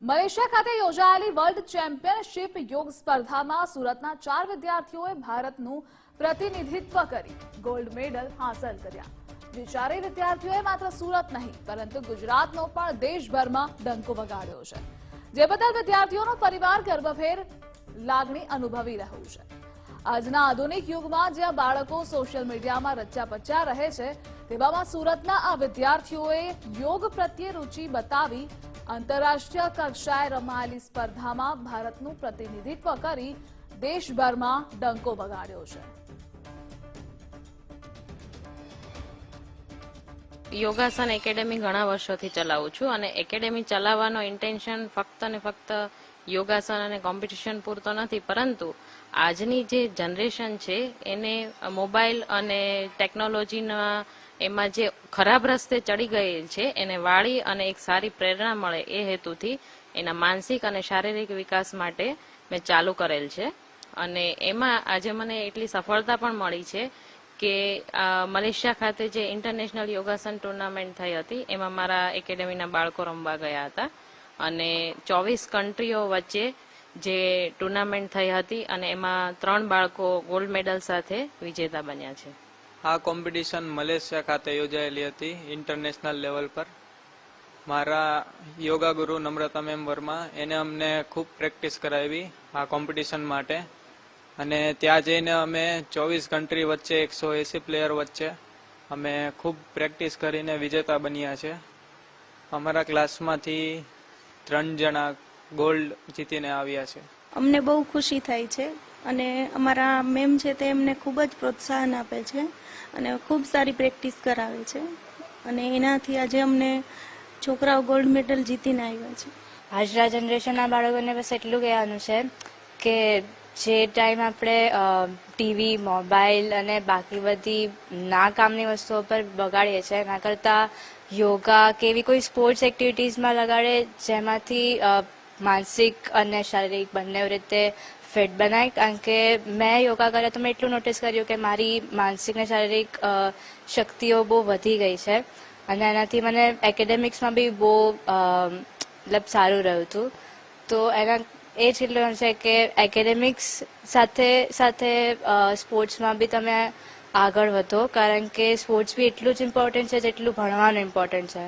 Malaysia ખાતે યોજાયેલી world championship યોગ સ્પર્ધામાં સુરતના 4 વિદ્યાર્થીઓએ ભારતનું પ્રતિનિધિત્વ કરી ગોલ્ડ મેડલ હાંસલ કર્યા। જે ચારેય વિદ્યાર્થીઓએ માત્ર સુરત નહીં પરંતુ ગુજરાતનો પણ દેશભરમાં ડંકો વગાડ્યો છે, જે બદલ વિદ્યાર્થીઓનો પરિવાર ગર્વભેર લાગણી અનુભવી રહ્યું છે। આજના આધુનિક યુગમાં જ્યાં બાળકો સોશિયલ મીડિયામાં રચ્યા-પચ્યા રહે છે, તેવામાં સુરતના આ વિદ્યાર્થીઓએ યોગ પ્રત્યે રુચિ બતાવી આંતરરાષ્ટ્રીય કક્ષાએ રમાયેલી સ્પર્ધામાં ભારતનું પ્રતિનિધિત્વ કરી દેશભરમાં ડંકો વગાડ્યો છે। યોગાસન એકેડેમી ઘણા વર્ષોથી ચલાવું છું અને એકેડેમી ચલાવવાનો ઇન્ટેન્શન ફક્ત ને ફક્ત યોગાસન અને કોમ્પિટિશન પૂરતો નથી, પરંતુ આજની જે જનરેશન છે એને મોબાઈલ અને ટેકનોલોજીના એમાં જે ખરાબ રસ્તે ચડી ગઈ છે એને વાળી અને એક સારી પ્રેરણા મળે એ હેતુથી એના માનસિક અને શારીરિક વિકાસ માટે મેં ચાલુ કરેલ છે। અને એમાં આજે મને એટલી સફળતા પણ મળી છે કે મલેશિયા ખાતે જે ઇન્ટરનેશનલ યોગાસન ટુર્નામેન્ટ થઈ હતી એમાં મારા એકેડેમીના બાળકો રમવા ગયા હતા અને 24 કન્ટ્રીઓ વચ્ચે જે ટુર્નામેન્ટ થઈ હતી અને એમાં 3 બાળકો ગોલ્ડ મેડલ સાથે વિજેતા બન્યા છે। આ કોમ્પિટિશન મલેશિયા ખાતે યોજાયેલી હતી ઇન્ટરનેશનલ લેવલ પર। મારા યોગા ગુરુ નમ્રતા મેમ વર્મા એને અમને ખૂબ પ્રેક્ટિસ કરાવી આ કોમ્પિટિશન માટે અને ત્યાં જઈને અમે 24 કન્ટ્રી વચ્ચે 180 પ્લેયર વચ્ચે અમે ખૂબ પ્રેક્ટિસ કરીને વિજેતા બન્યા છે। અમારા ક્લાસમાંથી 3 જણા ગોલ્ડ જીતીને આવ્યા છે। અમને બહુ ખુશી થાય છે અને અમારા મેમ છે તે અમને ખૂબ જ પ્રોત્સાહન આપે છે અને ખૂબ સારી પ્રેક્ટિસ કરાવે છે અને એનાથી આજે અમને છોકરાઓ ગોલ્ડ મેડલ જીતીને આવ્યા છે। આજના જનરેશનના બાળકોને બસ એટલું કહેવાનું છે કે જે ટાઈમ આપણે ટીવી, મોબાઈલ અને બાકી બધી ના કામની વસ્તુઓ પર બગાડીએ છીએ એના કરતાં યોગા કે એવી કોઈ સ્પોર્ટ્સ એક્ટિવિટીઝમાં લગાડે જેમાંથી માનસિક અને શારીરિક બંને રીતે ફિટ બનાય। કારણ કે મેં યોગા કર્યા તો મેં એટલું નોટિસ કર્યું કે મારી માનસિક અને શારીરિક શક્તિઓ બહુ વધી ગઈ છે અને એનાથી મને એકેડેમિક્સમાં બી બહુ મતલબ સારું રહ્યું હતું। તો એના એ જ એટલું છે કે એકેડેમિક્સ સાથે સાથે સ્પોર્ટ્સમાં બી તમે આગળ વધો, કારણ કે સ્પોર્ટ્સ બી એટલું જ ઇમ્પોર્ટન્ટ છે જેટલું ભણવાનું ઇમ્પોર્ટન્ટ છે।